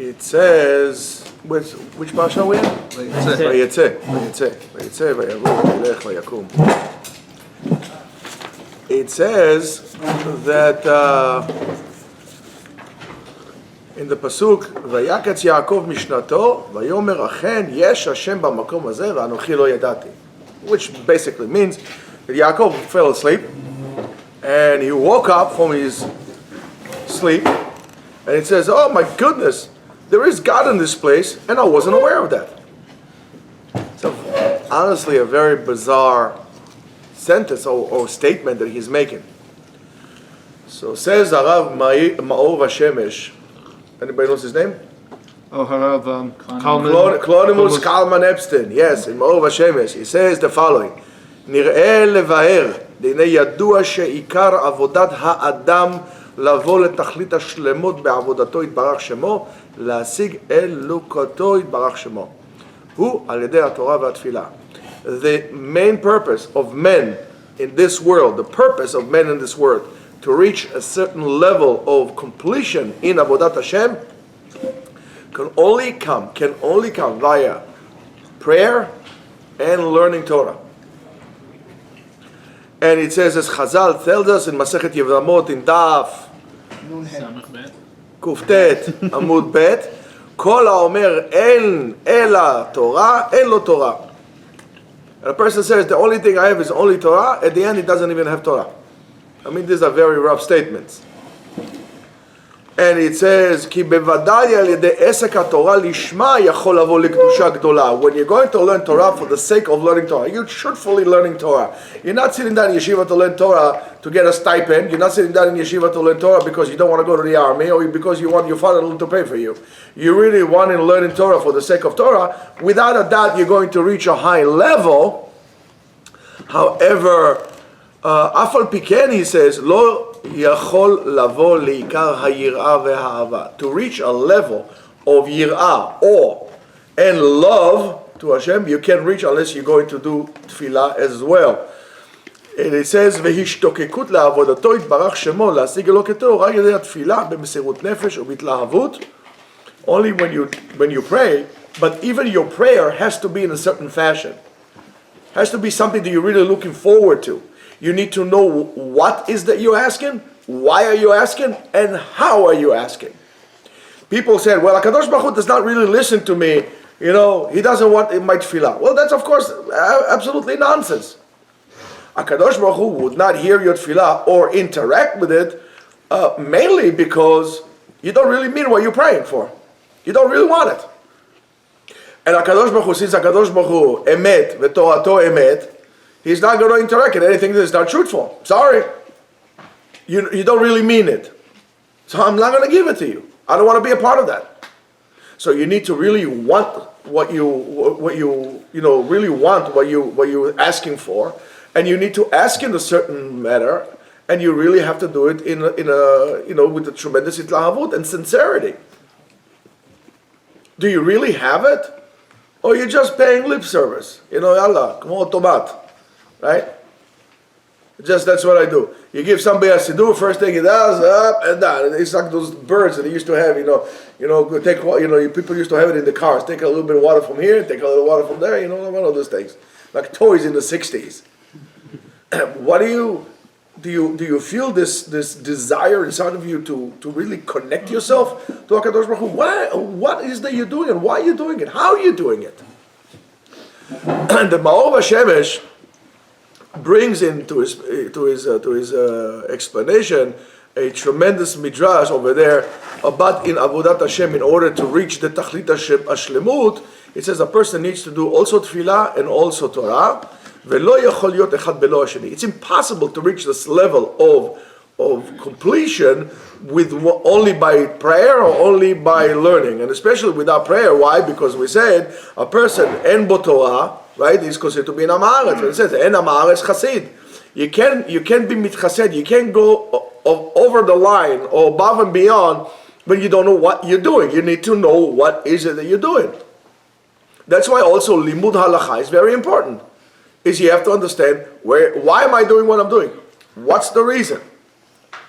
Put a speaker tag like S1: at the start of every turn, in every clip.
S1: it says, which parasha are we in? Vayetzei. It says that in the pasuk, Vayakatz Yaakov Mishnato, Vayomer Achen Yesh Hashem Bamakom Hazeh V'Anochi Lo Yadati, which basically means that Yaakov fell asleep and he woke up from his sleep and it says, oh my goodness, there is God in this place and I wasn't aware of that. So honestly a very bizarre sentence or statement that he's making. So says Harav Ma'or Vashemesh. Anybody knows his name?
S2: Oh, Harav
S1: Clonimus Kalman Epstein. Yes, in Ma'or Vashemesh. He says the following: נראה לבאר, דהנה ידוע שעיקר עבודת האדם לבוא לתכלית השלמות בעבודתו יתברך שמו, להשיג אלוקתו יתברך שמו. הוא על ידי התורה והתפילה. The main purpose of men in this world, the purpose of men in this world, to reach a certain level of completion in Avodat Hashem, can only come via prayer and learning Torah. And it says, as Chazal tells us in Masechet Yevamot in Daf Kuftet Amud Bet, Kol HaOmer En Ela Torah, En Lo Torah. And a person says, the only thing I have is only Torah, at the end he doesn't even have Torah. I mean, these are very rough statements. And it says, כי בוודאי על ידי עסק התורה לשמה יכול לבוא לקדושה גדולה. When you're going to learn Torah for the sake of learning Torah, you're truthfully learning Torah. You're not sitting down in Yeshiva to learn Torah to get a stipend. You're not sitting down in Yeshiva to learn Torah because you don't want to go to the army or because you want your father to pay for you. You really want to learn Torah for the sake of Torah. Without a doubt, you're going to reach a high level. However, אף על פי כן, he says, לא יכול לבוא לעיקר היראה והאהבה. To reach a level of יראה, awe, and love to Hashem, you can't reach unless you're going to do תפילה as well. And it says, והשתוקקות לעבודתו יתברך שמו, להשיג אלוקתו, רק ידי התפילה במסירות נפש ובהתלהבות. Only when you pray, but even your prayer has to be in a certain fashion. Has to be something that you're really looking forward to. You need to know what is that you're asking, why are you asking, and how are you asking. People said, well, HaKadosh Baruch Hu does not really listen to me, he doesn't want my tefillah. Well, that's of course absolutely nonsense. HaKadosh Baruch Hu would not hear your tefillah or interact with it mainly because you don't really mean what you're praying for. You don't really want it. And HaKadosh Baruch Hu, since HaKadosh Baruch Hu emet v'torato emet, he's not going to interact in anything that is not truthful. Sorry. You don't really mean it. So I'm not going to give it to you. I don't want to be a part of that. So you need to really want what you really want, what you're asking for, and you need to ask in a certain manner, and you really have to do it in a with a tremendous itlahavut and sincerity. Do you really have it? Or you're just paying lip service? Yalla, como tomat. Right? That's what I do. You give somebody a siddur, first thing he does, up and down. It's like those birds that they used to have, people used to have it in the cars. Take a little bit of water from here, take a little water from there, one of those things. Like toys in the 60s. What do you feel this desire inside of you to really connect yourself to HaKadosh Baruch Hu? What is that you're doing and why are you doing it? How are you doing it? And the Ma'or Vashemesh brings into his explanation a tremendous midrash over there about in Avodat Hashem in order to reach the Tachlit Hashlemut. It says a person needs to do also Tefillah and also Torah. It's impossible to reach this level of completion with only by prayer or only by learning, and especially without prayer. Why? Because we said a person en bo Torah, right, is considered to be an Am Haaretz. It says en Am Haaretz Chasid. You can't be mitchased. You can't go over the line or above and beyond when you don't know what you're doing. You need to know what is it that you're doing. That's why also limud halacha is very important. Is you have to understand why am I doing what I'm doing? What's the reason?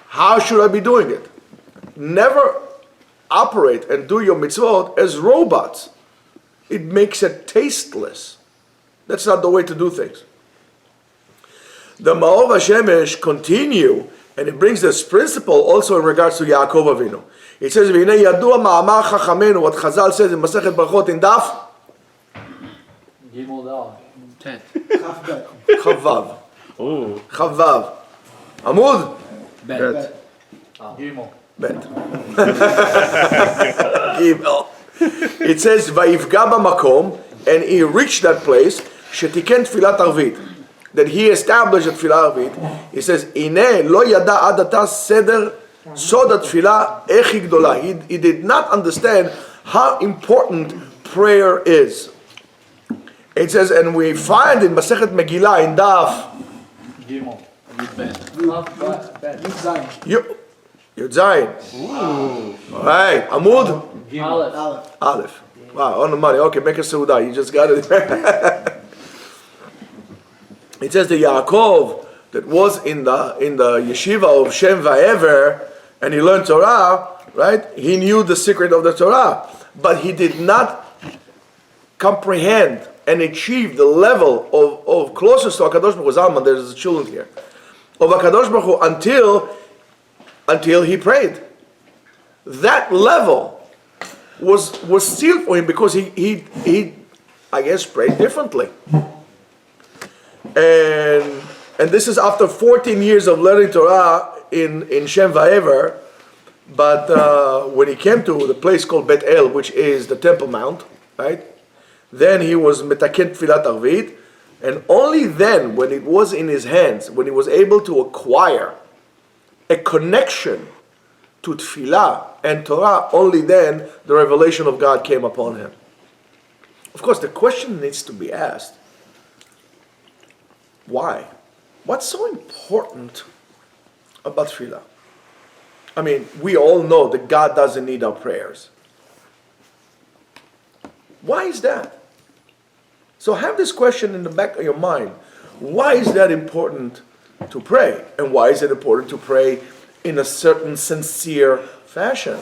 S1: How should I be doing it? Never operate and do your mitzvot as robots. It makes it tasteless. That's not the way to do things. The Maor Hashemesh continue, and it brings this principle also in regards to Yaakov Avinu. It says, "V'hinei yadua ma'amar chachamenu," what Chazal says in Masechet Brachot in Daf
S2: Gimel Tet.
S1: Chavav. Chavav. Amud?
S2: Bet. Gimel.
S1: Bet. Gimel. It says, "Vayivga b'makom," and he reached that place, shetiken tfilat arvit, that he established a tfilah arvit. He says, "Ine lo yada ad ata seder sod tfilah echi gdola." He did not understand how important prayer is. It says, and we find in Masechet Megillah in Daf
S2: Gimel.
S1: Yud Zayin. All right, Amud. Aleph. Wow, on the money. Okay, make a Seudah. You just got it. It says that Yaakov, that was in the Yeshiva of Shem Vayetzei, and he learned Torah, right? He knew the secret of the Torah, but he did not comprehend and achieve the level of closeness to HaKadosh Baruch Hu. Zalman, there's children here. Of HaKadosh Baruch Hu until he prayed. That level was sealed for him because he I guess prayed differently. And this is after 14 years of learning Torah in Shem Vayetzei, but when he came to the place called Bet El, which is the Temple Mount, right? Then he was metaken tfilat arvit, and only then, when it was in his hands, when he was able to acquire a connection to tfilah and Torah, only then the revelation of God came upon him. Of course, the question needs to be asked, why? What's so important about tefillah? I mean, we all know that God doesn't need our prayers. Why is that? So have this question in the back of your mind. Why is that important to pray? And why is it important to pray in a certain sincere fashion?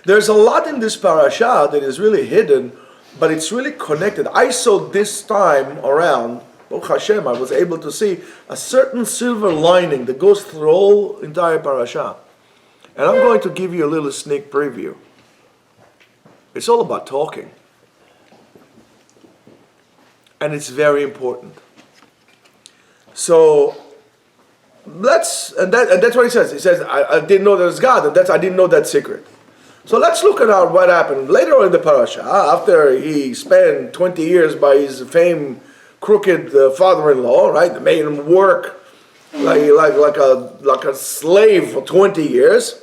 S1: There's a lot in this parasha that is really hidden, but it's really connected. I saw this time around, Baruch Hashem, I was able to see a certain silver lining that goes through the whole entire parasha. And I'm going to give you a little sneak preview. It's all about talking. And it's very important. So, that's what he says. He says, I didn't know there's God, and I didn't know that secret. So let's look at what happened later on in the parasha. After he spent 20 years by his famed crooked father-in-law, right? They made him work like a slave for 20 years.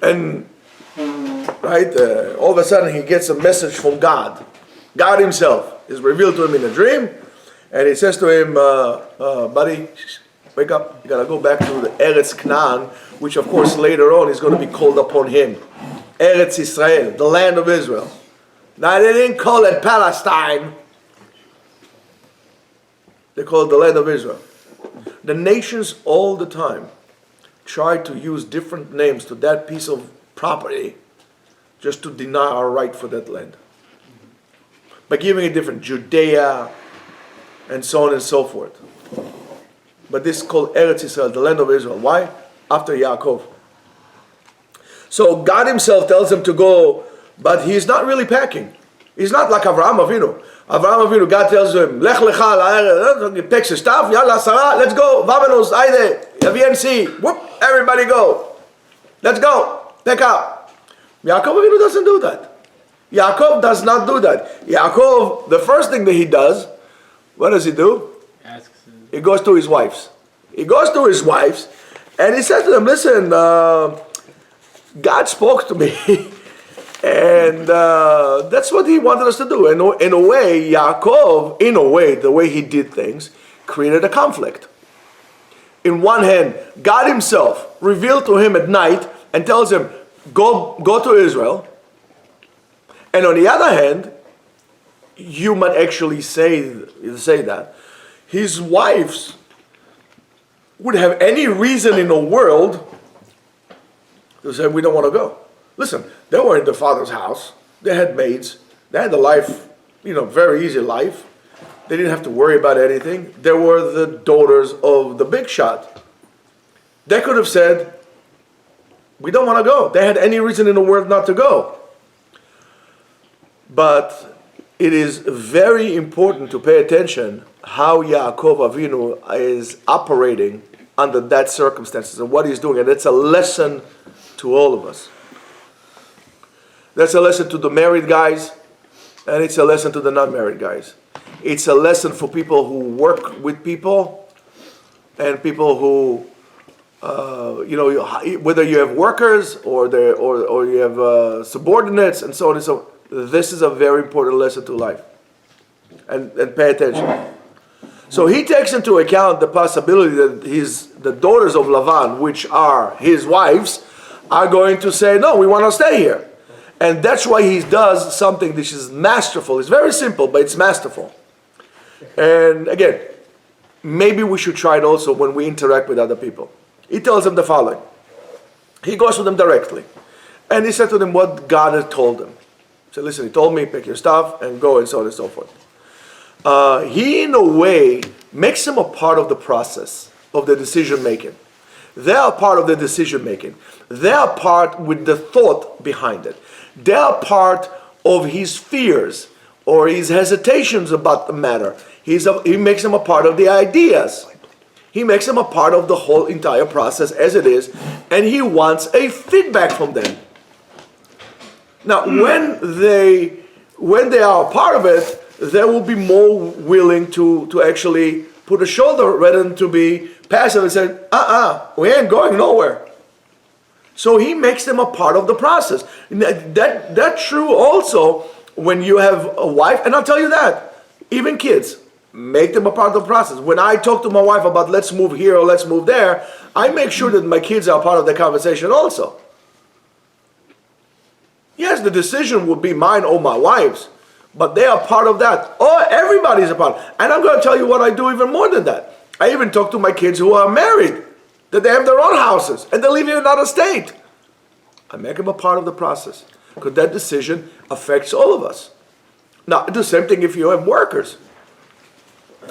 S1: And right, all of a sudden he gets a message from God. God himself is revealed to him in a dream, and he says to him, buddy, wake up, you gotta go back to the Eretz Canaan, which of course later on is going to be called upon him. Eretz Israel, the land of Israel. Now they didn't call it Palestine. They call it the land of Israel. The nations all the time try to use different names to that piece of property just to deny our right for that land. By giving it different, Judea, and so on and so forth. But this is called Eretz Israel, the land of Israel. Why? After Yaakov. So God himself tells him to go, but he's not really packing. He's not like Avraham Avinu. Avraham Avinu, God tells him, Lech lecha la'eretz, he takes his stuff, Yalla Sarah, let's go, Vamonos, Aide, VNC, whoop, everybody go. Let's go, pick up. Yaakov Avinu doesn't do that. Yaakov does not do that. Yaakov, the first thing that he does, what does he do? He goes to his wives. He goes to his wives and he says to them, listen, God spoke to me and that's what he wanted us to do. And in a way, Yaakov, the way he did things, created a conflict. In one hand, God himself revealed to him at night and tells him, go to Israel. And on the other hand, you might actually say that his wives would have any reason in the world They said, we don't want to go. Listen, they were in their father's house. They had maids. They had a life, very easy life. They didn't have to worry about anything. They were the daughters of the big shot. They could have said, we don't want to go. They had any reason in the world not to go. But it is very important to pay attention how Yaakov Avinu is operating under that circumstances and what he's doing. And it's a lesson to all of us. That's a lesson to the married guys, and it's a lesson to the non-married guys. It's a lesson for people who work with people and people who, whether you have workers or you have subordinates and so on and so on. This is a very important lesson to life. And pay attention. So he takes into account the possibility that the daughters of Lavan, which are his wives, are going to say, no, we want to stay here. And that's why he does something which is masterful. It's very simple, but it's masterful. And again, maybe we should try it also when we interact with other people. He tells them the following. He goes to them directly. And he said to them what God had told them. He said, listen, he told me, pick your stuff and go, and so on and so forth. He, in a way, makes them a part of the process of the decision making. They are part of the decision making. They are part with the thought behind it. They are part of his fears or his hesitations about the matter. He makes them a part of the ideas. He makes them a part of the whole entire process as it is, and he wants a feedback from them. Now, when they are a part of it, they will be more willing to actually put a shoulder rather than to be passive and say, we ain't going nowhere. So he makes them a part of the process. That's true also when you have a wife, and I'll tell you that, even kids, make them a part of the process. When I talk to my wife about let's move here or let's move there, I make sure that my kids are part of the conversation also. Yes, the decision would be mine or my wife's, but they are part of that. Oh, everybody's a part. And I'm going to tell you what I do even more than that. I even talk to my kids who are married, that they have their own houses, and they're living in another state. I make them a part of the process, because that decision affects all of us. Now, the same thing if you have workers.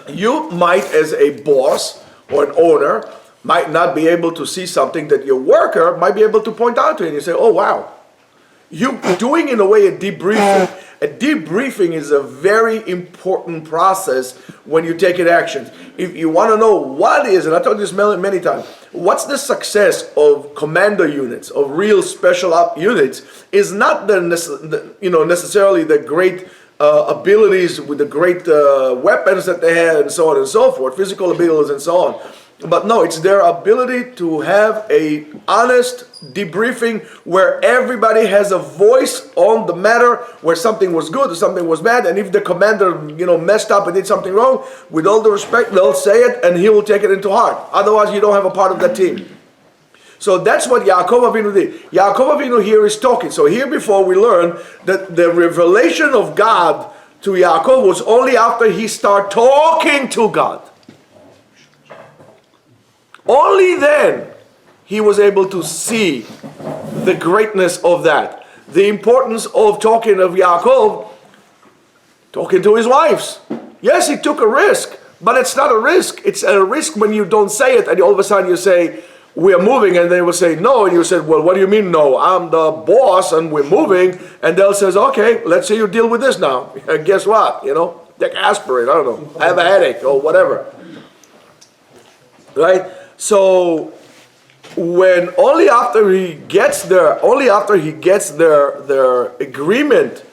S1: You might, as a boss or an owner, might not be able to see something that your worker might be able to point out to you, and you say, oh, wow. You doing, in a way, a debriefing. A debriefing is a very important process when you take an action. If you want to know what is, and I told you this many times, what's the success of commando units, of real special op units, is not necessarily the great abilities with the great weapons that they had and so on and so forth, physical abilities and so on. But no, it's their ability to have a honest debriefing where everybody has a voice on the matter, where something was good or something was bad, and if the commander, messed up and did something wrong, with all the respect, they'll say it and he will take it into heart. Otherwise, you don't have a part of that team. So that's what Yaakov Avinu did. Yaakov Avinu here is talking. So here before we learn that the revelation of God to Yaakov was only after he started talking to God. Only then he was able to see the greatness of that. The importance of talking of Yaakov, talking to his wives. Yes, he took a risk, but it's not a risk. It's a risk when you don't say it and all of a sudden you say, we are moving, and they will say no, and you said, well, what do you mean no? I'm the boss and we're moving, and they'll say, okay, let's see you deal with this now. And guess what? Take aspirin, I don't know, I have a headache or whatever. Right? So when only after he gets their agreement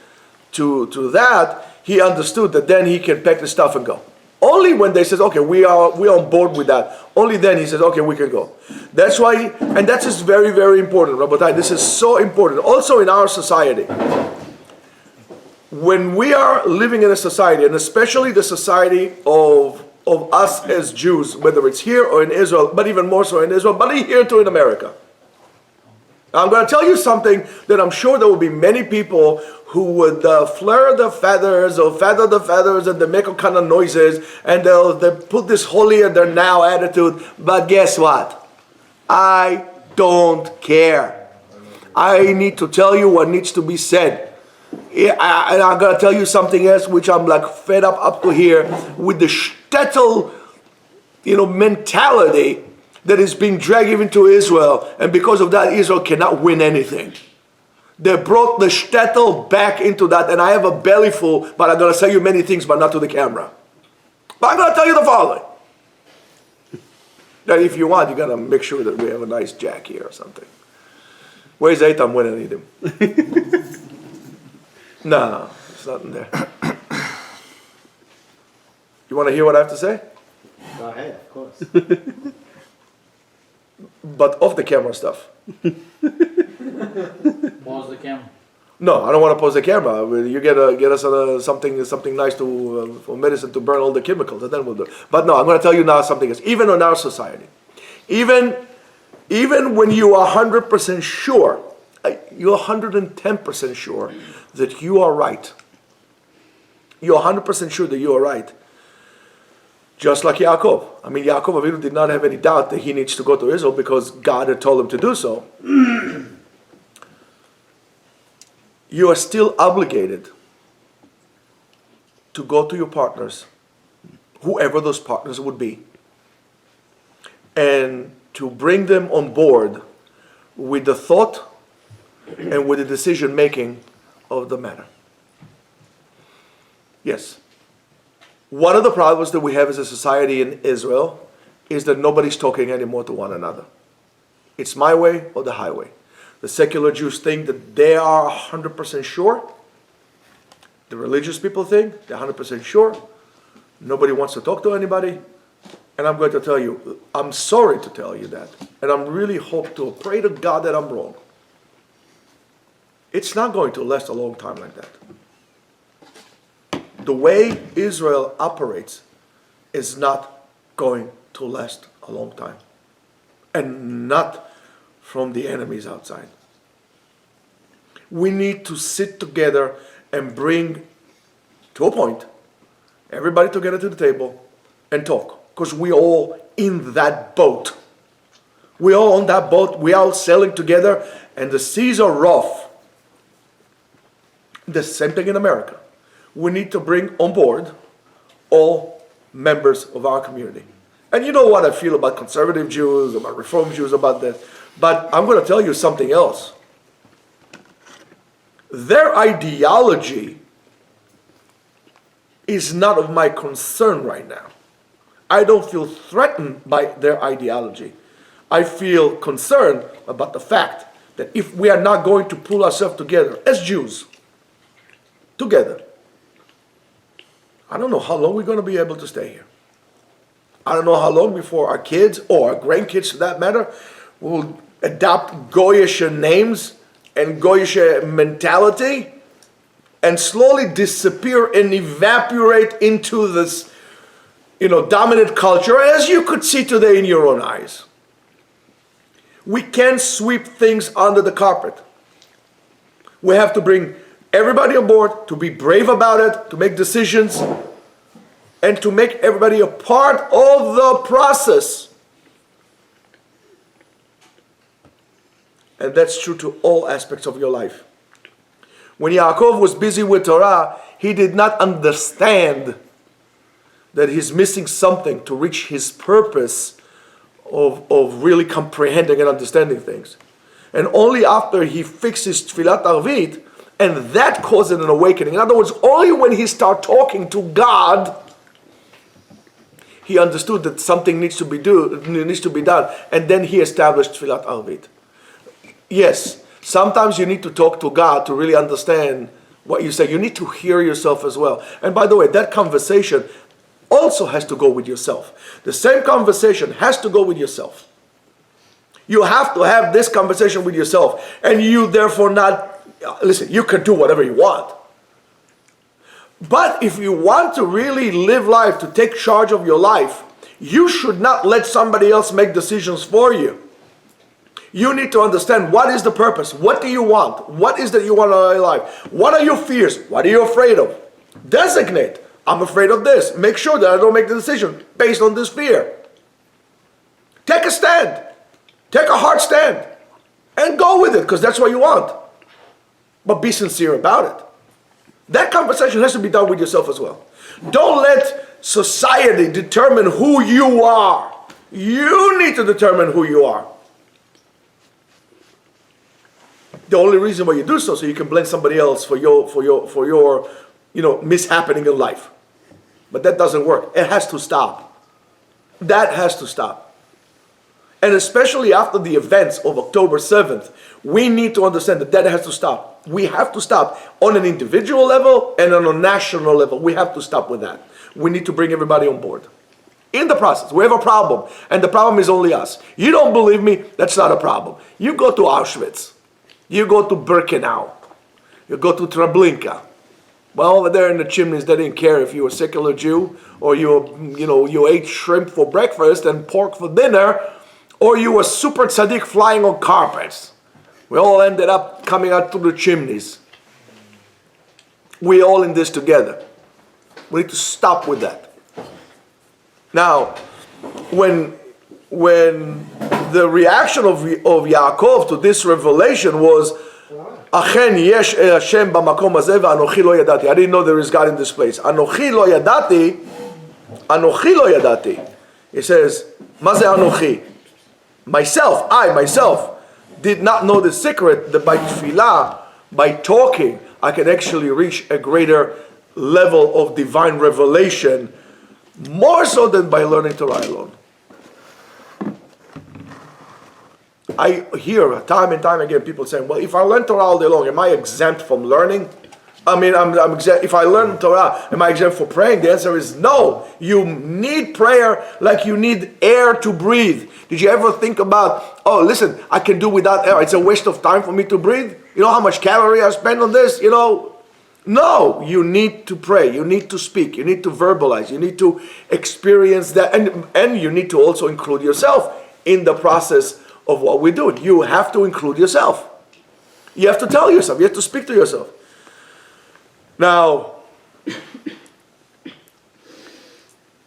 S1: to that, he understood that then he can pack the stuff and go. Only when they says, okay, we are on board with that. Only then he says, okay, we can go. That's why, and that is very, very important, Rabotai. This is so important. Also in our society. When we are living in a society, and especially the society of us as Jews, whether it's here or in Israel, but even more so in Israel, but here too in America. Now, I'm going to tell you something that I'm sure there will be many people who would flare the feathers or feather the feathers and they make all kind of noises and they'll put this holier than now attitude. But guess what? I don't care. I need to tell you what needs to be said. And I'm going to tell you something else, which I'm like fed up to here with the shtetl, mentality that is being dragged even to Israel. And because of that, Israel cannot win anything. They brought the shtetl back into that. And I have a belly full, but I'm going to tell you many things, but not to the camera. But I'm going to tell you the following. That if you want, you got to make sure that we have a nice jack here or something. Where's Eitan when I need him? No, it's nothing there. You want to hear what I have to say?
S3: Go ahead, of course.
S1: But off the camera stuff.
S2: Pause the camera.
S1: No, I don't want to pause the camera. You get us something nice to for medicine to burn all the chemicals, and then we'll do it. But no, I'm going to tell you now something else. Even in our society, even when you are 100% sure, you're 110% sure that you are right. You're 100% sure that you are right. Just like Yaakov. I mean, Yaakov Avinu did not have any doubt that he needs to go to Israel because God had told him to do so. You are still obligated to go to your partners, whoever those partners would be, and to bring them on board with the thought and with the decision making of the matter. Yes. One of the problems that we have as a society in Israel is that nobody's talking anymore to one another. It's my way or the highway. The secular Jews think that they are 100% sure. The religious people think they're 100% sure. Nobody wants to talk to anybody. And I'm going to tell you, I'm sorry to tell you that. And I'm really pray to God that I'm wrong. It's not going to last a long time like that. The way Israel operates is not going to last a long time. And not from the enemies outside. We need to sit together and bring, to a point, everybody together to the table and talk. Because we're all in that boat. We're all on that boat. We're all sailing together and the seas are rough. The same thing in America. We need to bring on board all members of our community. And you know what I feel about conservative Jews, about Reform Jews, about that. But I'm going to tell you something else. Their ideology is not of my concern right now. I don't feel threatened by their ideology. I feel concerned about the fact that if we are not going to pull ourselves together as Jews, together, I don't know how long we're going to be able to stay here. I don't know how long before our kids, or our grandkids for that matter, will adopt Goyish names and Goyish mentality and slowly disappear and evaporate into this, dominant culture, as you could see today in your own eyes. We can't sweep things under the carpet. We have to bring everybody on board, to be brave about it, to make decisions, and to make everybody a part of the process. And that's true to all aspects of your life. When Yaakov was busy with Torah, he did not understand that he's missing something to reach his purpose of really comprehending and understanding things. And only after he fixes Tfilat Arvit, and that causes an awakening. In other words, only when he started talking to God, he understood that something needs to be done, and then he established Tfilat Arvit. Yes, sometimes you need to talk to God to really understand what you say. You need to hear yourself as well. And by the way, that conversation also has to go with yourself. The same conversation has to go with yourself. You have to have this conversation with yourself, and you therefore listen, you can do whatever you want. But if you want to really live life, to take charge of your life, you should not let somebody else make decisions for you. You need to understand what is the purpose. What do you want? What is that you want in your life? What are your fears? What are you afraid of? Designate. I'm afraid of this. Make sure that I don't make the decision based on this fear. Take a stand. Take a hard stand. And go Go with it, because that's what you want. But be sincere about it. That conversation has to be done with yourself as well. Don't let society determine who you are. You need to determine who you are. The only reason why you do so you can blame somebody else for your mishappening in life. But that doesn't work. It has to stop. That has to stop. And especially after the events of October 7th, we need to understand that has to stop. We have to stop on an individual level and on a national level. We have to stop with that. We need to bring everybody on board. In the process, we have a problem, and the problem is only us. You don't believe me? That's not a problem. You go to Auschwitz. You go to Birkenau. You go to Treblinka. Well, over there in the chimneys, they didn't care if you were a secular Jew, or you ate shrimp for breakfast and pork for dinner, or you were super tzaddik flying on carpets. We all ended up coming out through the chimneys. We all in this together. We need to stop with that. Now, when the reaction of Yaakov to this revelation was, Achen yesh Hashem b'makom hazeh v'anochi lo yadati. I didn't know there is God in this place. Anochi lo yadati. He says, ma ze anochi? I myself, did not know the secret that by tefillah, by talking, I can actually reach a greater level of divine revelation, more so than by learning Torah alone. I hear time and time again people saying, well, if I learn Torah all day long, am I exempt from learning? I mean, I'm exempt. If I learn Torah, am I exempt for praying? The answer is no. You need prayer like you need air to breathe. Did you ever think about, oh, listen, I can do without air. It's a waste of time for me to breathe. You know how much calorie I spend on this? No, you need to pray. You need to speak. You need to verbalize. You need to experience that. And you need to also include yourself in the process of what we do. You have to include yourself. You have to tell yourself. You have to speak to yourself. Now,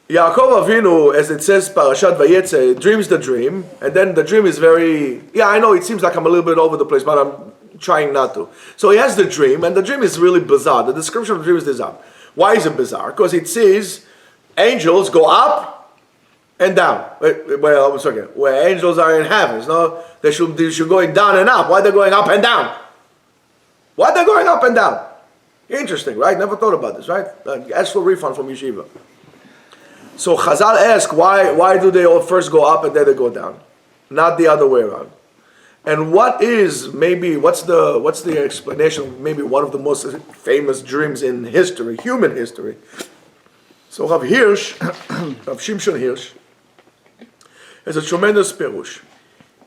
S1: Yaakov Avinu, as it says, Parashat Vayetzei, dreams the dream, and then the dream is I know it seems like I'm a little bit over the place, but I'm trying not to. So he has the dream, and the dream is really bizarre. The description of the dream is bizarre. Why is it bizarre? Because it says angels go up and down. Well, I'm sorry, where angels are in heavens, no? They should going down and up. Why are they going up and down? Why are they going up and down? Interesting, right? Never thought about this, right? Ask for refund from Yeshiva. So Chazal ask, why do they all first go up and then they go down? Not the other way around. And what's the explanation of maybe one of the most famous dreams in history, human history? So Rav Shimshon Hirsch, has a tremendous perush.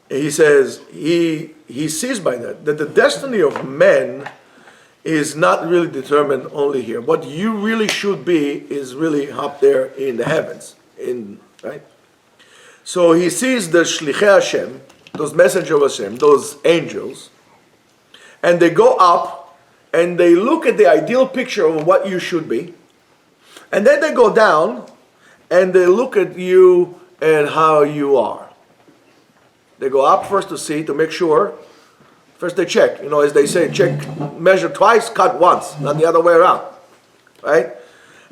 S1: He says, he sees by that the destiny of men is not really determined only here. What you really should be is really up there in the heavens, right? So he sees the Shlichei Hashem, those messengers of Hashem, those angels, and they go up and they look at the ideal picture of what you should be, and then they go down and they look at you and how you are. They go up first to make sure. First they check, as they say, measure twice, cut once, not the other way around, right?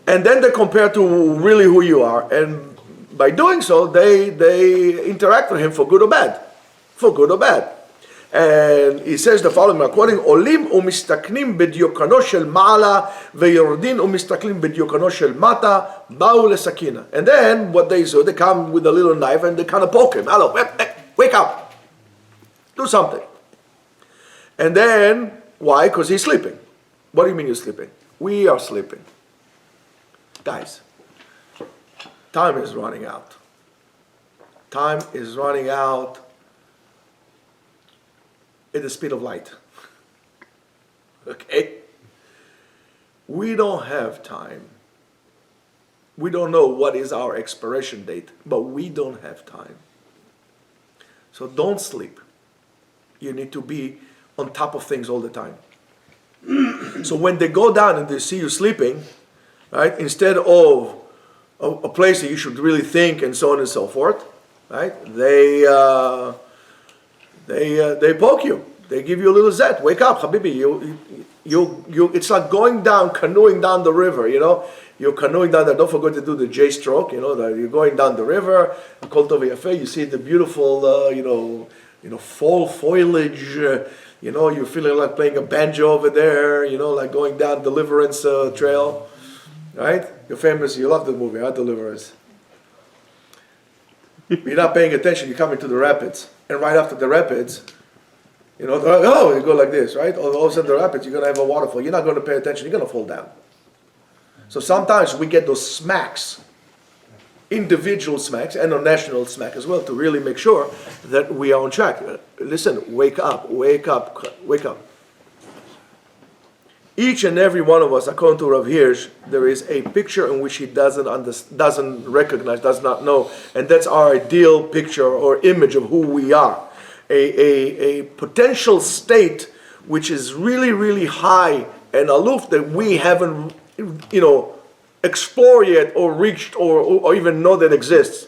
S1: And then they compare to really who you are, and by doing so, they interact with him for good or bad, And he says the following, according, Olim umistaknim b'diokano shel ma'ala, ve'yordin umistaklim b'diokano shel mata, ba'u lesakina. And then what they do, they come with a little knife and they kind of poke him. Hello, wake up, do something. And then, why? Because he's sleeping. What do you mean you're sleeping? We are sleeping. Guys, time is running out. Time is running out at the speed of light. Okay? We don't have time. We don't know what is our expiration date, but we don't have time. So don't sleep. You need to be on top of things all the time. So when they go down and they see you sleeping, right, instead of a place that you should really think and so on and so forth, right, they poke you. They give you a little zet. Wake up, Habibi. It's like going down, canoeing down the river, you know. You're canoeing down there. Don't forget to do the J stroke, you know. You're going down the river. You see the beautiful, fall foliage. You're feeling like playing a banjo over there. Like going down Deliverance Trail, right? You love the movie, huh? Deliverance. You're not paying attention. You're coming to the rapids, and right after the rapids, you go like this, right? All of a sudden the rapids, you're going to have a waterfall. You're not going to pay attention. You're going to fall down. So sometimes we get those smacks, individual smacks, and a national smack as well, to really make sure that we are on track. Listen, wake up, wake up, wake up. Each and every one of us, according to Rav Hirsch, there is a picture in which he doesn't recognize, does not know, and that's our ideal picture or image of who we are. A potential state which is really, really high and aloof that we haven't, explored yet or reached or even know that exists.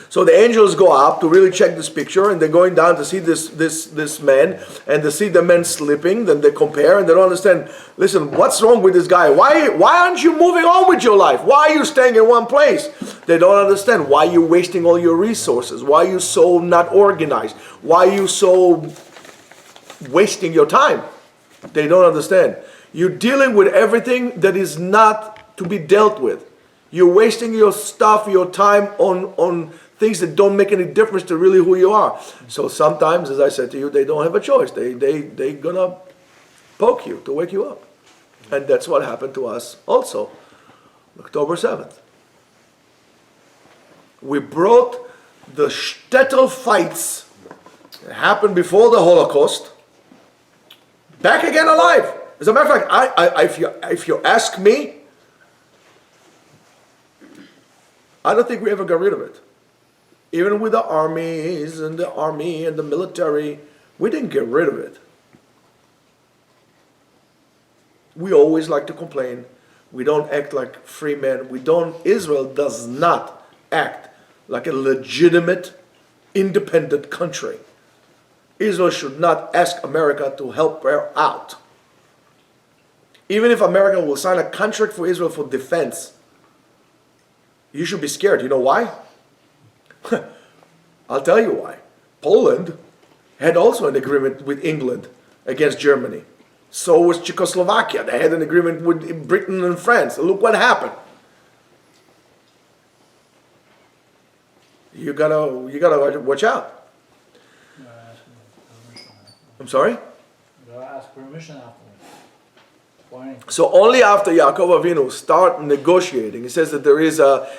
S1: So the angels go up to really check this picture, and they're going down to see this man, and they see the man sleeping. Then they compare, and they don't understand. Listen, what's wrong with this guy? Why aren't you moving on with your life? Why are you staying in one place? They don't understand why you're wasting all your resources. Why are you so not organized? Why are you so wasting your time? They don't understand. You're dealing with everything that is not to be dealt with. You're wasting your stuff, your time on things that don't make any difference to really who you are. So sometimes, as I said to you, they don't have a choice. They're gonna poke you to wake you up. And that's what happened to us also, October 7th. We brought the shtetl fights that happened before the Holocaust back again alive. As a matter of fact, if you ask me, I don't think we ever got rid of it. Even with the armies and the army and the military, we didn't get rid of it. We always like to complain. We don't act like free men. Israel does not act like a legitimate, independent country. Israel should not ask America to help her out. Even if America will sign a contract for Israel for defense, you should be scared. You know why? I'll tell you why. Poland had also an agreement with England against Germany. So was Czechoslovakia. They had an agreement with Britain and France. Look what happened. You gotta watch out. I'm sorry?
S2: You gotta ask permission afterwards. Why?
S1: So only after Yaakov Avinu start negotiating, he says that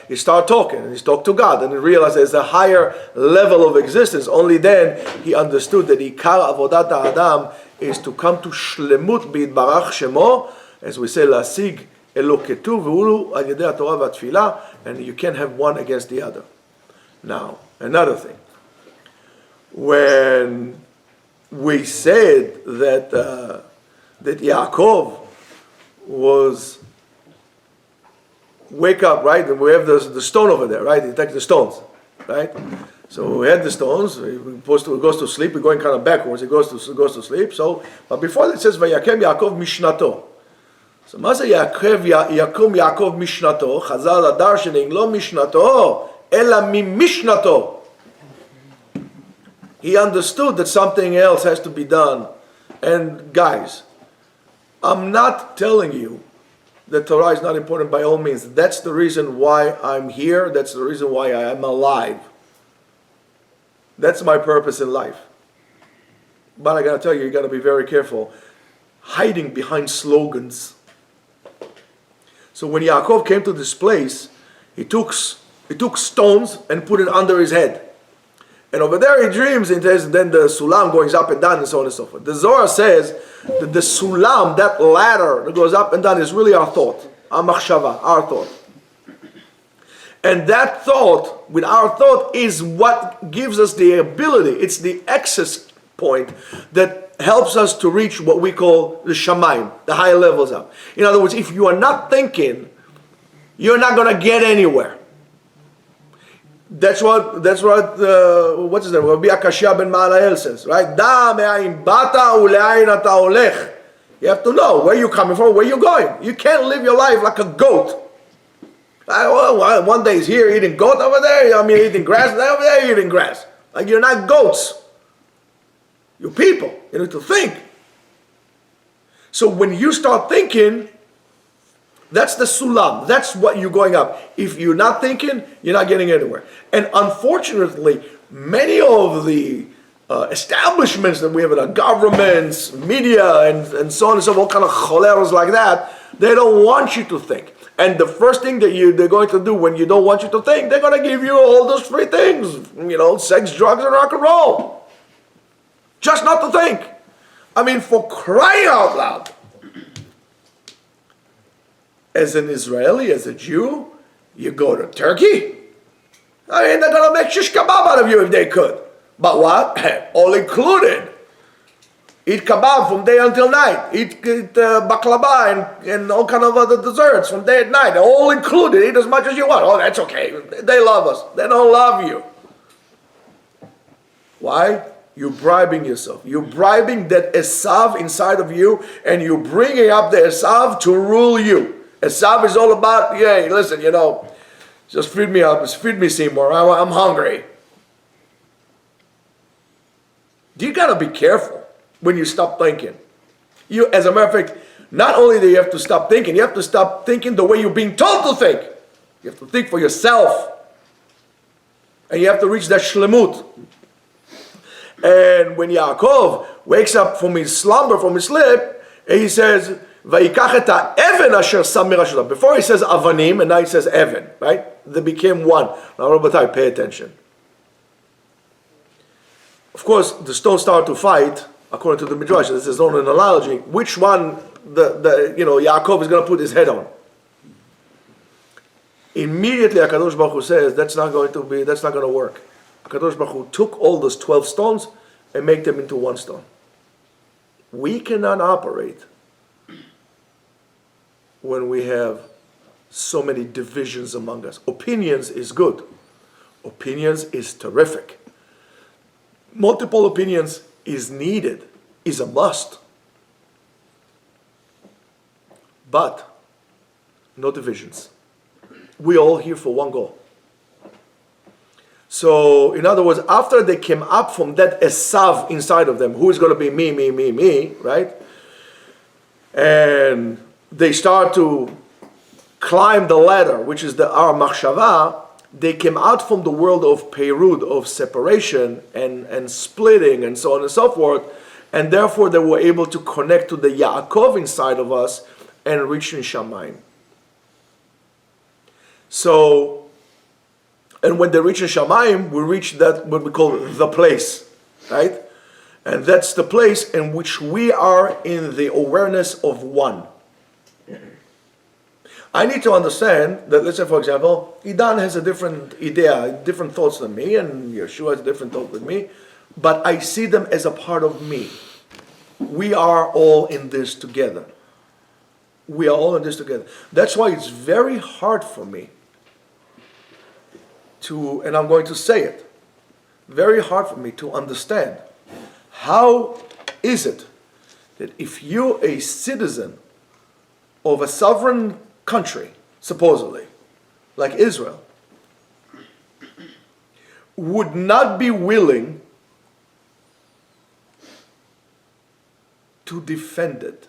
S1: he start talking, and he talked to God, and he realized there's a higher level of existence. Only then he understood that Ikar Avodat Adam is to come to Shlemut B'Yitbarach Shemo, as we say, Lasig Eloketu V'ulu Al Yedei HaTorah V'Tfilah, and you can't have one against the other. Now, another thing. When we said that Yaakov was wake up, right? And we have the stone over there, right? He takes the stones, right? So we had the stones. He goes to sleep. We're going kind of backwards. He goes to sleep. So, but before that, it says Vayakem Yaakov Mishnato. So מה זה יקום יעקב משנתו? חז"ל הדרשנים לא משנתו, אלא ממשנתו. He understood that something else has to be done. And guys, I'm not telling you that Torah is not important by all means. That's the reason why I'm here. That's the reason why I am alive. That's my purpose in life. But I gotta tell you gotta be very careful. Hiding behind slogans. So when Yaakov came to this place, he took stones and put it under his head. And over there he dreams, and then the sulam goes up and down and so on and so forth. The Zohar says that the sulam, that ladder that goes up and down, is really our thought, our machshava, our thought. And that thought, with our thought, is what gives us the ability, it's the access point that helps us to reach what we call the shamayim, the higher levels up. In other words, if you are not thinking, you're not going to get anywhere. That's what what's his name? Rabbi Akashia ben Maalael says, right? Da me'ayin bata ule'ayin ata olech. You have to know where you're coming from, where you're going. You can't live your life like a goat. One day he's here eating goat over there. Eating grass over there, eating grass. Like you're not goats. You're people. You need to think. So when you start thinking, that's the sulam. That's what you're going up. If you're not thinking, you're not getting anywhere. And unfortunately, many of the establishments that we have in our governments, media, and so on and so forth, all kind of choleros like that, they don't want you to think. And the first thing that they're going to do when you don't want you to think, they're going to give you all those free things. Sex, drugs, and rock and roll. Just not to think. For crying out loud. As an Israeli, as a Jew, you go to Turkey. They're going to make shish kebab out of you if they could. But what? All included. Eat kebab from day until night. Eat baklava and all kind of other desserts from day and night. All included. Eat as much as you want. Oh, that's okay. They love us. They don't love you. Why? You're bribing yourself. You're bribing that Esav inside of you, and you're bringing up the Esav to rule you. Esav is all about, hey, listen, just feed me up. Just feed me, Seymour. I'm hungry. You got to be careful when you stop thinking. As a matter of fact, not only do you have to stop thinking, you have to stop thinking the way you're being told to think. You have to think for yourself. And you have to reach that shlemut. And when Yaakov wakes up from his slumber, from his sleep, he says, Vayikach et ha'even asher sam mirashotav. Before he says avanim, and now he says even, right? They became one. Now, Rabbatai, pay attention. Of course, the stones start to fight, according to the Midrash. This is not an analogy. Which one Yaakov is going to put his head on? Immediately, HaKadosh Baruch Hu says that's not going to work. HaKadosh Baruch Hu took all those 12 stones and made them into one stone. We cannot operate when we have so many divisions among us. Opinions is good. Opinions is terrific. Multiple opinions is needed, is a must. But no divisions. We're all here for one goal. So, in other words, after they came up from that Esav inside of them, who is going to be me, right? And they start to climb the ladder, which is the Ar Machshava. They came out from the world of Perud, of separation and splitting and so on and so forth, and therefore they were able to connect to the Yaakov inside of us and reach in Shamayim. So, and when they reach in Shamayim, we reach that what we call the place, right? And that's the place in which we are in the awareness of one. I need to understand that, let's say, for example, Idan has a different idea, different thoughts than me, and Yeshua has a different thought than me, but I see them as a part of me. We are all in this together. We are all in this together. That's why it's very hard for me to, and I'm going to say it, very hard for me to understand how is it that if you're a citizen of a sovereign country, supposedly, like Israel, would not be willing to defend it.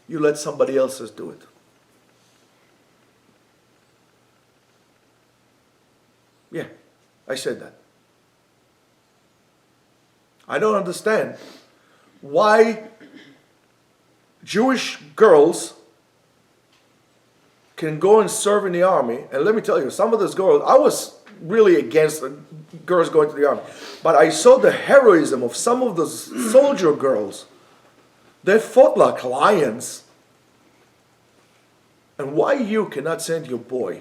S1: You let somebody else do it. Yeah, I said that. I don't understand why Jewish girls can go and serve in the army. And let me tell you, some of those girls, I was really against girls going to the army. But I saw the heroism of some of those soldier girls. They fought like lions. And why you cannot send your boy?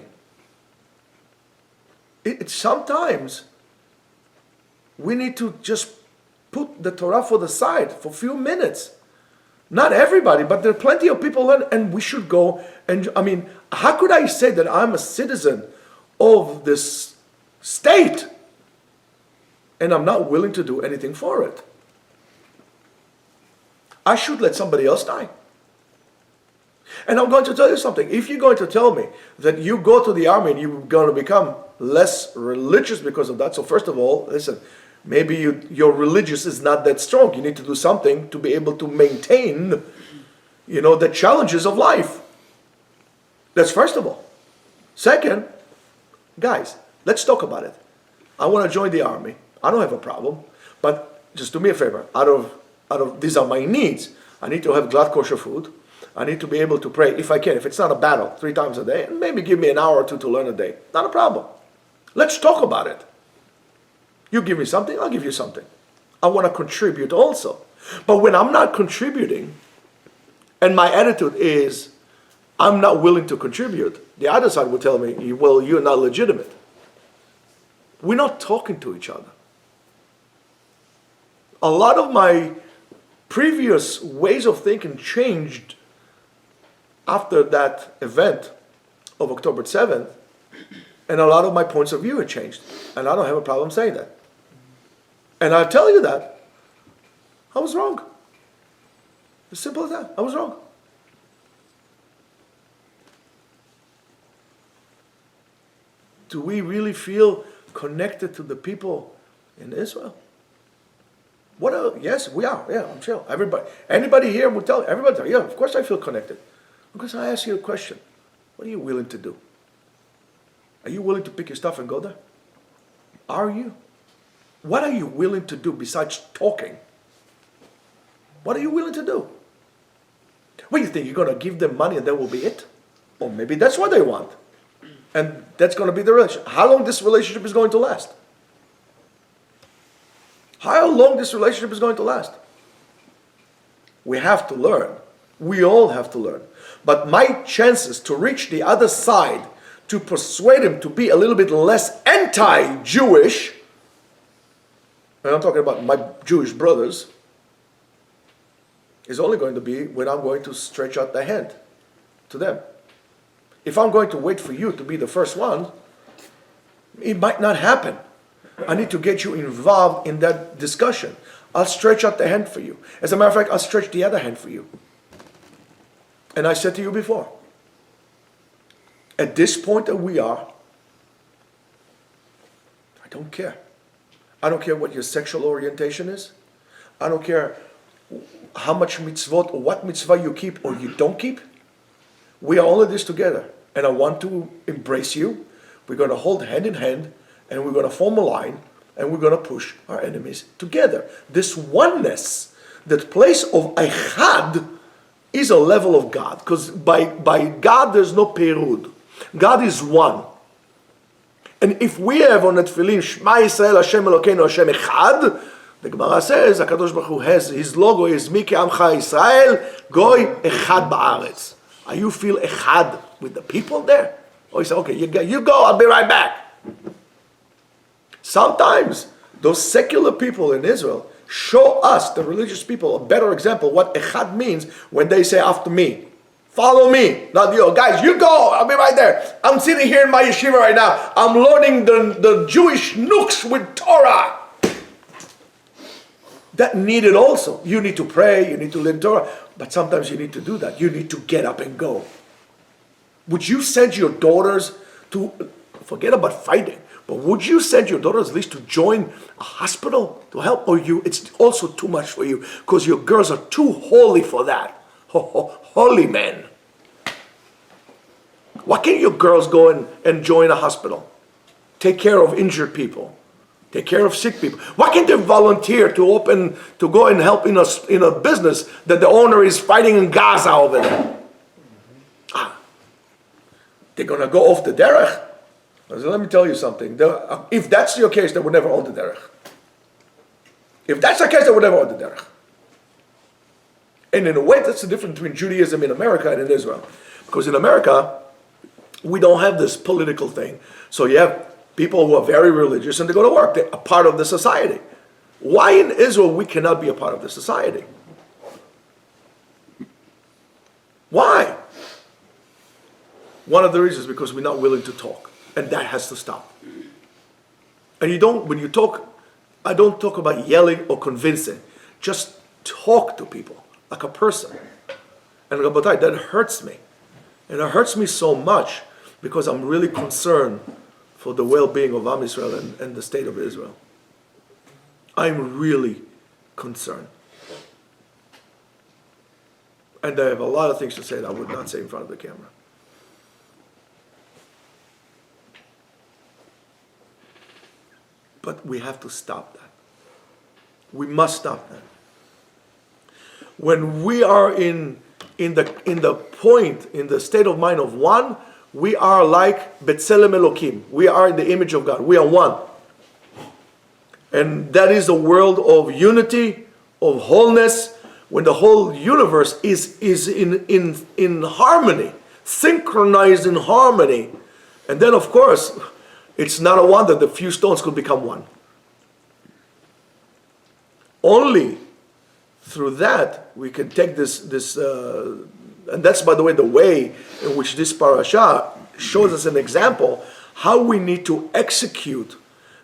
S1: It's sometimes we need to just put the Torah for the side for a few minutes. Not everybody, but there are plenty of people, and we should go. And how could I say that I'm a citizen of this state, and I'm not willing to do anything for it, I should let somebody else die. And I'm going to tell you something. If you're going to tell me that you go to the army and you're going to become less religious because of that, so first of all, listen, maybe your religious is not that strong. You need to do something to be able to maintain, the challenges of life. That's first of all. Second, guys, let's talk about it. I want to join the army. I don't have a problem, but just do me a favor. Out of these are my needs. I need to have glad kosher food. I need to be able to pray if I can. If it's not a battle, 3 times a day, and maybe give me an hour or 2 to learn a day. Not a problem. Let's talk about it. You give me something, I'll give you something. I want to contribute also. But when I'm not contributing, and my attitude is, I'm not willing to contribute, the other side will tell me, well, you're not legitimate. We're not talking to each other. A lot of my previous ways of thinking changed after that event of October 7th, and a lot of my points of view had changed. And I don't have a problem saying that. And I tell you that, I was wrong. As simple as that, I was wrong. Do we really feel connected to the people in Israel? Yes, we are. Yeah, I'm sure. Anybody here will tell everybody. Yeah, of course I feel connected. Because I ask you a question. What are you willing to do? Are you willing to pick your stuff and go there? Are you? What are you willing to do besides talking? What are you willing to do? What do you think? You're going to give them money and that will be it? Or maybe that's what they want. And that's going to be the relationship. How long this relationship is going to last? How long this relationship is going to last? We have to learn. We all have to learn. But my chances to reach the other side, to persuade him to be a little bit less anti-Jewish, and I'm talking about my Jewish brothers, is only going to be when I'm going to stretch out the hand to them. If I'm going to wait for you to be the first one, it might not happen. I need to get you involved in that discussion. I'll stretch out the hand for you. As a matter of fact, I'll stretch the other hand for you. And I said to you before, at this point that we are, I don't care. I don't care what your sexual orientation is. I don't care how much mitzvot or what mitzvah you keep or you don't keep. We are all in this together. And I want to embrace you. We're going to hold hand in hand and we're going to form a line and we're going to push our enemies together. This oneness, that place of Echad, is a level of God. Because by God there's no perud. God is one. And if we have on the tefillin, Shema Yisrael Hashem Elokeinu Hashem Echad, the Gemara says, HaKadosh Baruch Hu has, his logo is Mi Ke'amcha Yisrael, Goy Echad Ba'aretz. Are you feel Echad with the people there? Or you say, okay, you go, I'll be right back. Sometimes those secular people in Israel show us, the religious people, a better example what Echad means when they say after me. Follow me, not you. Guys, you go, I'll be right there. I'm sitting here in my yeshiva right now. I'm learning the Jewish nooks with Torah. That needed also. You need to pray, you need to learn Torah. But sometimes you need to do that. You need to get up and go. Would you send your daughters to, forget about fighting, but would you send your daughters at least to join a hospital to help? Or it's also too much for you because your girls are too holy for that. Holy men. Why can't your girls go and join a hospital? Take care of injured people. Take care of sick people. Why can't they volunteer to go and help in a business that the owner is fighting in Gaza over there? They're going to go off the derech? Let me tell you something. If that's your case, they would never own the derech. If that's the case, they would never own the derech. And in a way, that's the difference between Judaism in America and in Israel. Because in America, we don't have this political thing. So you have people who are very religious and they go to work. They're a part of the society. Why in Israel we cannot be a part of the society? Why? One of the reasons is because we're not willing to talk. And that has to stop. And you don't, when you talk, I don't talk about yelling or convincing. Just talk to people like a person. And Rabbatai, that hurts me. And it hurts me so much because I'm really concerned for the well-being of Am Israel and the state of Israel. I'm really concerned. And I have a lot of things to say that I would not say in front of the camera. But we have to stop that. We must stop that. When we are in the point, in the state of mind of one, we are like B'Tselem Elokim. We are in the image of God. We are one. And that is a world of unity, of wholeness, when the whole universe is in harmony, synchronized in harmony. And then, of course, it's not a wonder that few stones could become one. Only through that we can take this, and that's, by the way in which this parasha shows us an example how we need to execute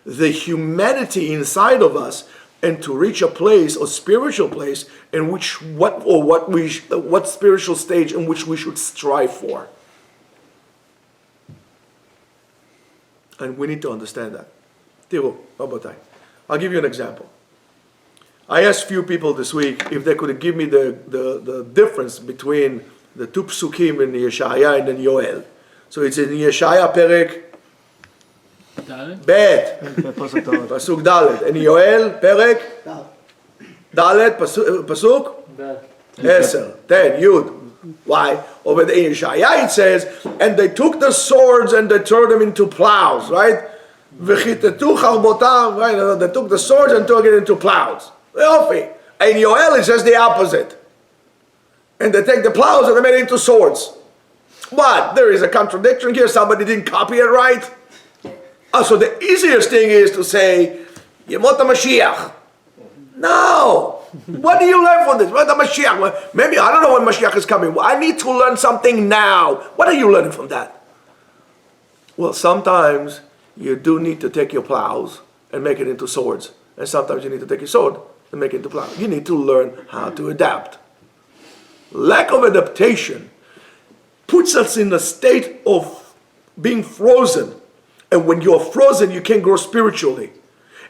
S1: the humanity inside of us and to reach a place, a spiritual place, in which what spiritual stage in which we should strive for. And we need to understand that. Tiru, Rabotai. I'll give you an example. I asked few people this week if they could give me the difference between the two psukim in Yeshaya and in Yoel. So it's in Yeshaya Perek Bet, Pasuk Dalet, and Yoel Perek Dalet, Pasuk Eser, 10, Yud. Why? Over the Yeshaya it says, and they took the swords and they turned them into plows, right? V'chitetu charbotam, right? They took the swords and turned it into plows. Yofi. In Yoel it says the opposite. And they take the plows and they made it into swords. What? There is a contradiction here. Somebody didn't copy it right. So the easiest thing is to say, Yemot HaMashiach. No. What do you learn from this? What the Mashiach? Maybe, I don't know when Mashiach is coming. I need to learn something now. What are you learning from that? Well, sometimes you do need to take your plows and make it into swords. And sometimes you need to take your sword and make it into plows. You need to learn how to adapt. Lack of adaptation puts us in a state of being frozen. And when you're frozen, you can't grow spiritually.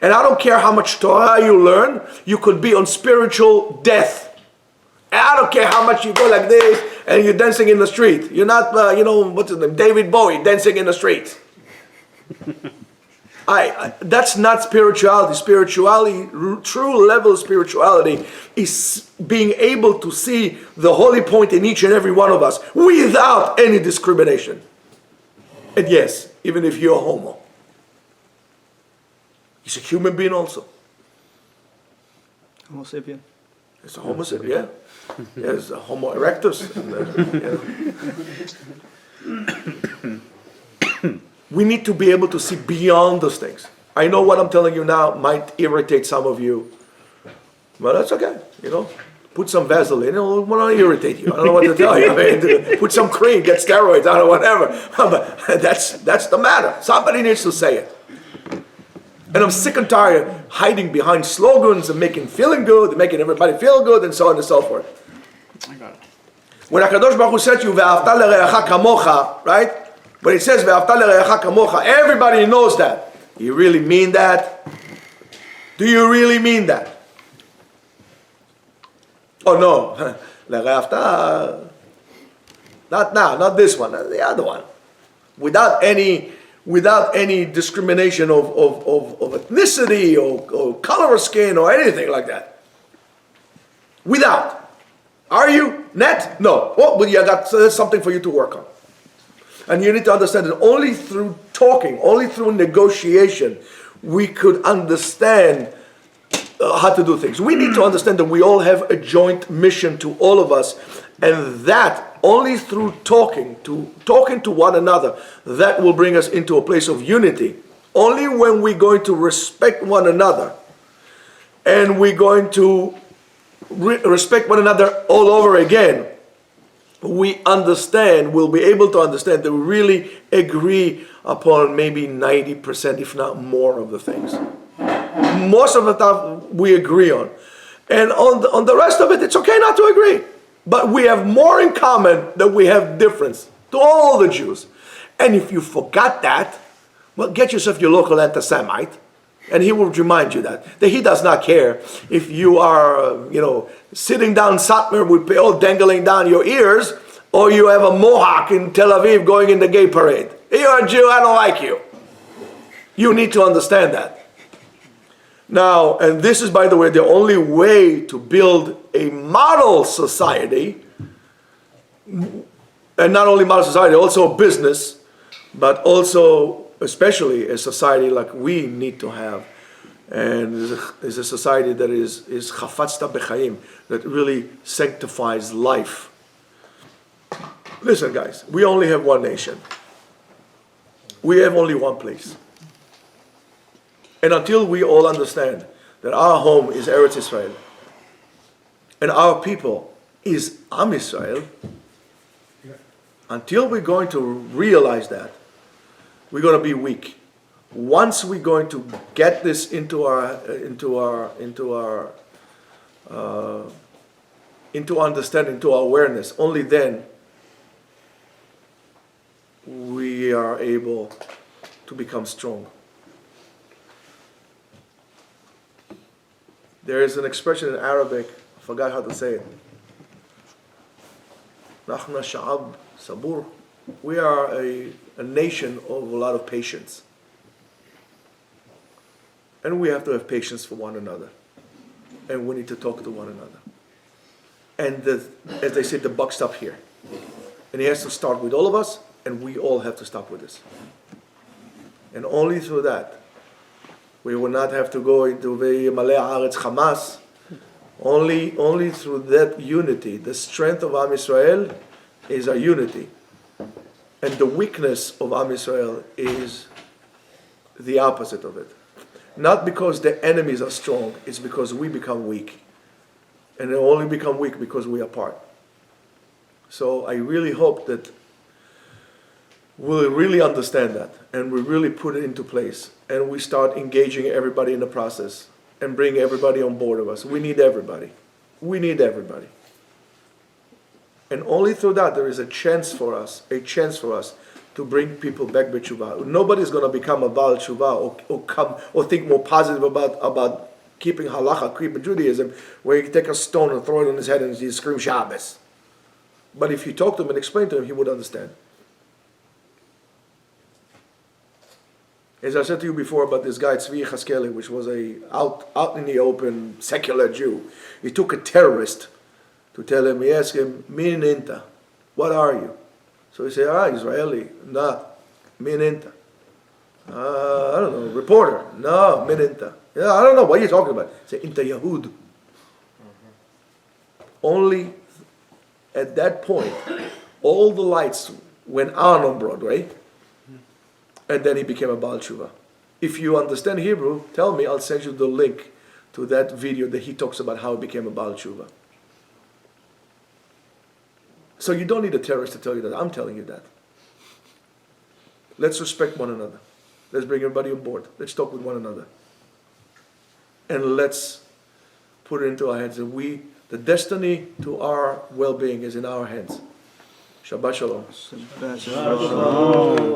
S1: And I don't care how much Torah you learn, you could be on spiritual death. And I don't care how much you go like this and you're dancing in the street. You're not, what's his name, David Bowie, dancing in the street. That's not spirituality. Spirituality, true level of spirituality is being able to see the holy point in each and every one of us without any discrimination. And yes, even if you're a homo. He's a human being also.
S4: Homo sapien.
S1: It's a homo sapien, yeah. There's a homo erectus. We need to be able to see beyond those things. I know what I'm telling you now might irritate some of you. But that's okay, Put some Vaseline, it will not irritate you. I don't know what to tell you. I mean, put some cream, get steroids, I don't know, whatever. But that's the matter. Somebody needs to say it. And I'm sick and tired of hiding behind slogans and feeling good, and making everybody feel good, and so on and so forth.
S4: I got it.
S1: When HaKadosh Baruch Hu said to you, Ve'ahavta l'reacha kamocha, right? When it says Ve'ahavta l'reacha kamocha, everybody knows that. Do you really mean that? Do you really mean that? Oh no, l'reahavta, not now, not this one, the other one. Without any discrimination of ethnicity or color of skin or anything like that. Without. Are you? Net? No. Oh, well, there's something for you to work on. And you need to understand that only through talking, only through negotiation, we could understand how to do things. We need to understand that we all have a joint mission to all of us, and that only through talking to one another, that will bring us into a place of unity. Only when we're going to respect one another, and we're going to respect one another all over again, we understand, we'll be able to understand that we really agree upon maybe 90%, if not more, of the things. Most of the stuff we agree on. And on the rest of it, it's okay not to agree. But we have more in common than we have difference to all the Jews. And if you forgot that, well, get yourself your local anti-Semite, and he will remind you that he does not care if you are, sitting down Satmar with all dangling down your ears, or you have a mohawk in Tel Aviv going in the gay parade. You're a Jew, I don't like you. You need to understand that. Now, and this is, by the way, the only way to build a model society, and not only model society, also a business, but also, especially a society like we need to have, and is a society that is chafatzta b'chaim, that really sanctifies life. Listen, guys, we only have one nation. We have only one place. And until we all understand that our home is Eretz Israel, and our people is Am Yisrael, until we're going to realize that, we're going to be weak. Once we're going to get this into understanding, into our awareness, only then we are able to become strong. There is an expression in Arabic, I forgot how to say it. Nahna sha'ab sabur. We are a nation of a lot of patience. And we have to have patience for one another. And we need to talk to one another. And as they say, the buck stops here. And he has to start with all of us, and we all have to stop with this. And only through that, we will not have to go into Malei Haaretz Hamas. Only through that unity, the strength of Am Yisrael is our unity. And the weakness of Am Yisrael is the opposite of it. Not because the enemies are strong, it's because we become weak. And they only become weak because we are apart. So I really hope that we'll really understand that, and we really put it into place, and we start engaging everybody in the process and bring everybody on board of us. We need everybody. We need everybody. And only through that there is a chance for us to bring people back b'tshuva. Nobody's going to become a Baal Tshuva or think more positive about keeping halacha, keeping Judaism, where you take a stone and throw it on his head and he screams Shabbos. But if you talk to him and explain to him, he would understand. As I said to you before about this guy Tzvi Chaskeli, which was a out in the open secular Jew. He took a terrorist to tell him. He asked him, "Min inta, what are you?" So he said, "Israeli." "No, min inta." "I don't know, reporter." "No, min inta." "Yeah, I don't know, what are you talking about?" He said, "Inta Yahud." Only at that point, all the lights went on Broadway. And then he became a Baal Tshuva. If you understand Hebrew, tell me, I'll send you the link to that video that he talks about how he became a Baal Tshuva. So you don't need a terrorist to tell you that. I'm telling you that. Let's respect one another. Let's bring everybody on board. Let's talk with one another. And let's put it into our hands. And the destiny to our well-being is in our hands. Shabbat Shalom.